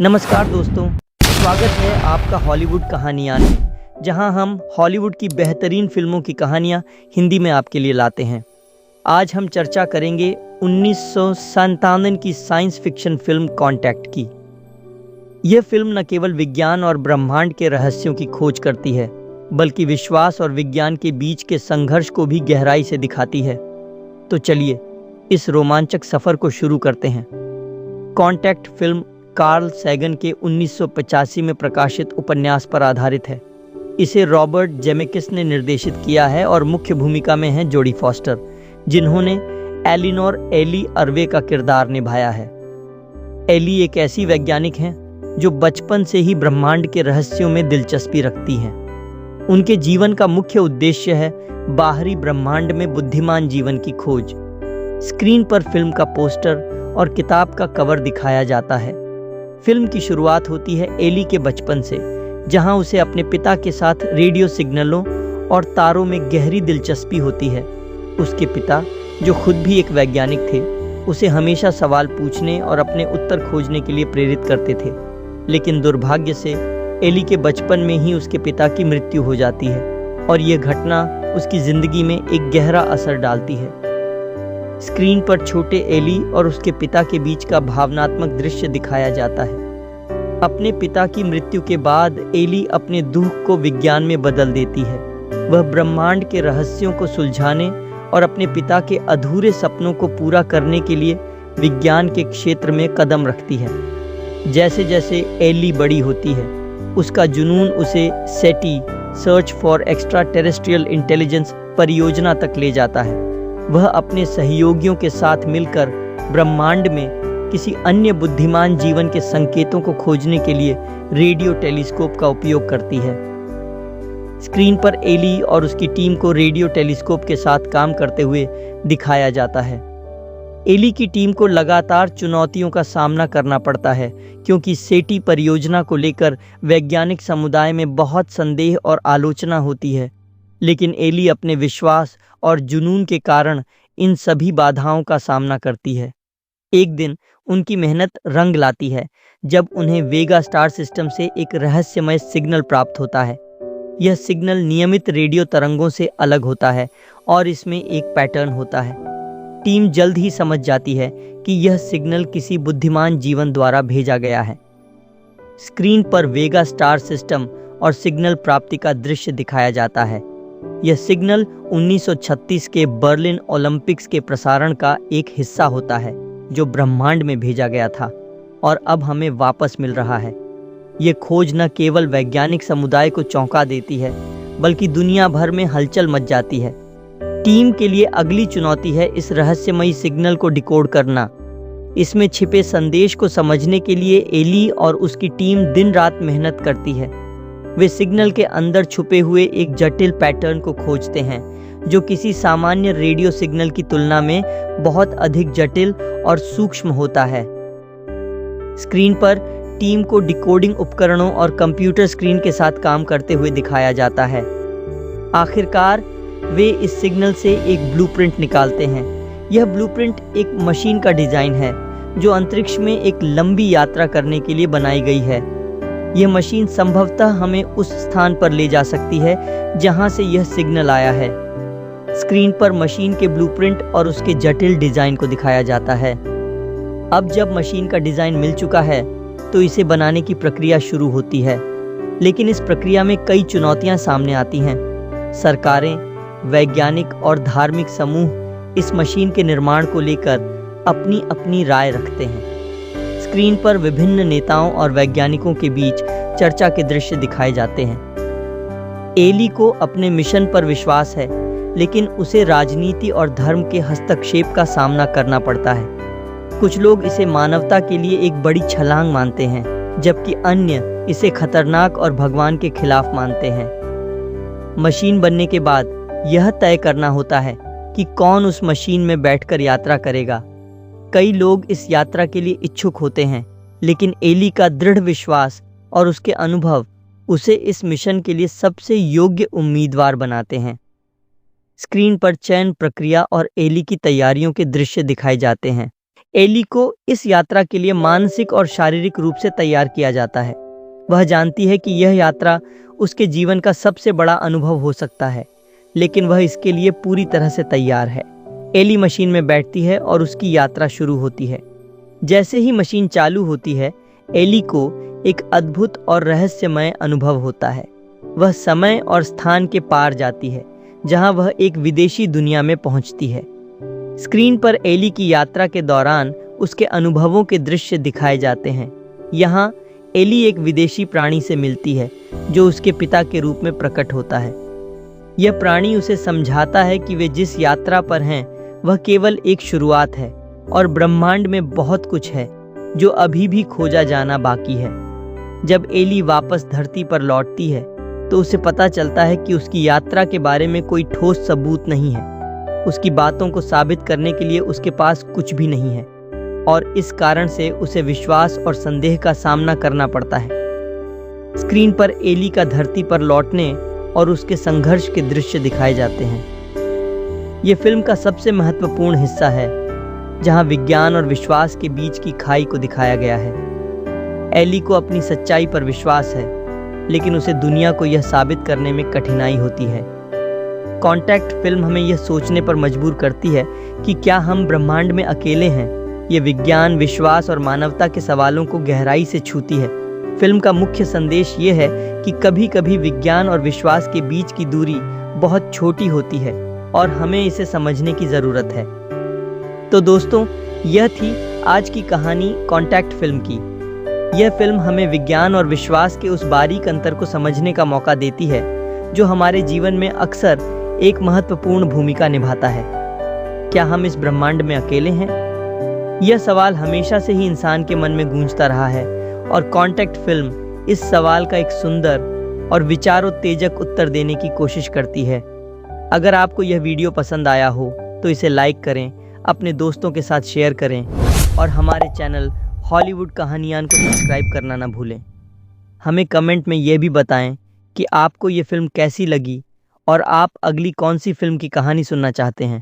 नमस्कार दोस्तों, स्वागत है आपका हॉलीवुड कहानियाँ में, जहां हम हॉलीवुड की बेहतरीन फिल्मों की कहानियां हिंदी में आपके लिए लाते हैं। आज हम चर्चा करेंगे 1997 की साइंस फिक्शन फिल्म कॉन्टैक्ट की। यह फिल्म न केवल विज्ञान और ब्रह्मांड के रहस्यों की खोज करती है, बल्कि विश्वास और विज्ञान के बीच के संघर्ष को भी गहराई से दिखाती है। तो चलिए इस रोमांचक सफर को शुरू करते हैं। कॉन्टैक्ट फिल्म कार्ल सैगन के 1985 में प्रकाशित उपन्यास पर आधारित है। इसे रॉबर्ट जेमेकिस ने निर्देशित किया है और मुख्य भूमिका में हैं जोडी फॉस्टर, जिन्होंने एलिनोर एली अर्वे का किरदार निभाया है। एली एक ऐसी वैज्ञानिक हैं जो बचपन से ही ब्रह्मांड के रहस्यों में दिलचस्पी रखती हैं। उनके जीवन का मुख्य उद्देश्य है बाहरी ब्रह्मांड में बुद्धिमान जीवन की खोज। स्क्रीन पर फिल्म का पोस्टर और किताब का कवर दिखाया जाता है। फिल्म की शुरुआत होती है एली के बचपन से, जहां उसे अपने पिता के साथ रेडियो सिग्नलों और तारों में गहरी दिलचस्पी होती है। उसके पिता, जो खुद भी एक वैज्ञानिक थे, उसे हमेशा सवाल पूछने और अपने उत्तर खोजने के लिए प्रेरित करते थे। लेकिन दुर्भाग्य से एली के बचपन में ही उसके पिता की मृत्यु हो जाती है और यह घटना उसकी जिंदगी में एक गहरा असर डालती है। स्क्रीन पर छोटे एली और उसके पिता के बीच का भावनात्मक दृश्य दिखाया जाता है। अपने पिता की मृत्यु के बाद एली अपने दुख को विज्ञान में बदल देती है। वह ब्रह्मांड के रहस्यों को सुलझाने और अपने पिता के अधूरे सपनों को पूरा करने के लिए विज्ञान के क्षेत्र में कदम रखती है। जैसे जैसे एली बड़ी होती है, उसका जुनून उसे SETI search for extraterrestrial intelligence परियोजना तक ले जाता है। वह अपने सहयोगियों के साथ मिलकर ब्रह्मांड में किसी अन्य बुद्धिमान जीवन के संकेतों को खोजने के लिए रेडियो टेलीस्कोप का उपयोग करती है। स्क्रीन पर एली और उसकी टीम को रेडियो टेलीस्कोप के साथ काम करते हुए दिखाया जाता है। एली की टीम को लगातार चुनौतियों का सामना करना पड़ता है, क्योंकि सेटी परियोजना को लेकर वैज्ञानिक समुदाय में बहुत संदेह और आलोचना होती है। लेकिन एली अपने विश्वास और जुनून के कारण इन सभी बाधाओं का सामना करती है। एक दिन उनकी मेहनत रंग लाती है, जब उन्हें वेगा स्टार सिस्टम से एक रहस्यमय सिग्नल प्राप्त होता है। यह सिग्नल नियमित रेडियो तरंगों से अलग होता है और इसमें एक पैटर्न होता है। टीम जल्द ही समझ जाती है कि यह सिग्नल किसी बुद्धिमान जीवन द्वारा भेजा गया है। स्क्रीन पर वेगा स्टार सिस्टम और सिग्नल प्राप्ति का दृश्य दिखाया जाता है। यह सिग्नल 1936 के बर्लिन ओलंपिक्स के प्रसारण का एक हिस्सा होता है, जो ब्रह्मांड में भेजा गया था और अब हमें वापस मिल रहा है। यह खोज न केवल वैज्ञानिक समुदाय को चौंका देती है, बल्कि दुनिया भर में हलचल मच जाती है। टीम के लिए अगली चुनौती है इस रहस्यमयी सिग्नल को डिकोड करना। इसमें छिपे संदेश को समझने के लिए एली और उसकी टीम दिन रात मेहनत करती है। वे सिग्नल के अंदर छुपे हुए एक जटिल पैटर्न को खोजते हैं, जो किसी सामान्य रेडियो सिग्नल की तुलना में बहुत अधिक जटिल और सूक्ष्म होता है। स्क्रीन पर टीम को डिकोडिंग उपकरणों और कंप्यूटर स्क्रीन के साथ काम करते हुए दिखाया जाता है। आखिरकार वे इस सिग्नल से एक ब्लूप्रिंट निकालते हैं। यह ब्लूप्रिंट एक मशीन का डिजाइन है, जो अंतरिक्ष में एक लंबी यात्रा करने के लिए बनाई गई है। यह मशीन संभवतः हमें उस स्थान पर ले जा सकती है जहां से यह सिग्नल आया है। स्क्रीन पर मशीन के ब्लूप्रिंट और उसके जटिल डिजाइन को दिखाया जाता है। अब जब मशीन का डिजाइन मिल चुका है, तो इसे बनाने की प्रक्रिया शुरू होती है। लेकिन इस प्रक्रिया में कई चुनौतियां सामने आती हैं। सरकारें, वैज्ञानिक और धार्मिक समूह इस मशीन के निर्माण को लेकर अपनी अपनी राय रखते हैं। स्क्रीन पर विभिन्न नेताओं और वैज्ञानिकों के बीच चर्चा के दृश्य दिखाए जाते हैं। एली को अपने मिशन पर विश्वास है, लेकिन उसे राजनीति और धर्म के हस्तक्षेप का सामना करना पड़ता है। कुछ लोग इसे मानवता के लिए एक बड़ी छलांग मानते हैं, जबकि अन्य इसे खतरनाक और भगवान के खिलाफ मानते हैं। मशीन बनने के बाद यह तय करना होता है कि कौन उस मशीन में बैठकर यात्रा करेगा। कई लोग इस यात्रा के लिए इच्छुक होते हैं, लेकिन एली का दृढ़ विश्वास और उसके अनुभव उसे इस मिशन के लिए सबसे योग्य उम्मीदवार बनाते हैं। स्क्रीन पर चयन प्रक्रिया और एली की तैयारियों के दृश्य दिखाए जाते हैं। एली को इस यात्रा के लिए मानसिक और शारीरिक रूप से तैयार किया जाता है। वह जानती है कि यह यात्रा उसके जीवन का सबसे बड़ा अनुभव हो सकता है, लेकिन वह इसके लिए पूरी तरह से तैयार है। एली मशीन में बैठती है और उसकी यात्रा शुरू होती है। जैसे ही मशीन चालू होती है, एली को एक अद्भुत और रहस्यमय अनुभव होता है। वह समय और स्थान के पार जाती है, जहां वह एक विदेशी दुनिया में पहुंचती है। स्क्रीन पर एली की यात्रा के दौरान उसके अनुभवों के दृश्य दिखाए जाते हैं। यहाँ एली एक विदेशी प्राणी से मिलती है जो उसके पिता के रूप में प्रकट होता है। यह प्राणी उसे समझाता है कि वे जिस यात्रा पर हैं वह केवल एक शुरुआत है और ब्रह्मांड में बहुत कुछ है जो अभी भी खोजा जाना बाकी है। जब एली वापस धरती पर लौटती है तो उसे पता चलता है कि उसकी यात्रा के बारे में कोई ठोस सबूत नहीं है। उसकी बातों को साबित करने के लिए उसके पास कुछ भी नहीं है और इस कारण से उसे विश्वास और संदेह का सामना करना पड़ता है। स्क्रीन पर एली का धरती पर लौटने और उसके संघर्ष के दृश्य दिखाए जाते हैं। ये फिल्म का सबसे महत्वपूर्ण हिस्सा है, जहां विज्ञान और विश्वास के बीच की खाई को दिखाया गया है। एली को अपनी सच्चाई पर विश्वास है, लेकिन उसे दुनिया को यह साबित करने में कठिनाई होती है। कॉन्टैक्ट फिल्म हमें यह सोचने पर मजबूर करती है कि क्या हम ब्रह्मांड में अकेले हैं। ये विज्ञान, विश्वास और मानवता के सवालों को गहराई से छूती है। फिल्म का मुख्य संदेश ये है कि कभी कभी विज्ञान और विश्वास के बीच की दूरी बहुत छोटी होती है और हमें इसे समझने की ज़रूरत है। तो दोस्तों, यह थी आज की कहानी कॉन्टैक्ट फिल्म की। यह फिल्म हमें विज्ञान और विश्वास के उस बारीक अंतर को समझने का मौका देती है जो हमारे जीवन में अक्सर एक महत्वपूर्ण भूमिका निभाता है। क्या हम इस ब्रह्मांड में अकेले हैं? यह सवाल हमेशा से ही इंसान के मन में गूंजता रहा है और कॉन्टैक्ट फिल्म इस सवाल का एक सुंदर और विचारोत्तेजक उत्तर देने की कोशिश करती है। अगर आपको यह वीडियो पसंद आया हो तो इसे लाइक करें, अपने दोस्तों के साथ शेयर करें और हमारे चैनल हॉलीवुड कहानियाँ को सब्सक्राइब करना ना भूलें। हमें कमेंट में यह भी बताएं कि आपको ये फिल्म कैसी लगी और आप अगली कौन सी फिल्म की कहानी सुनना चाहते हैं।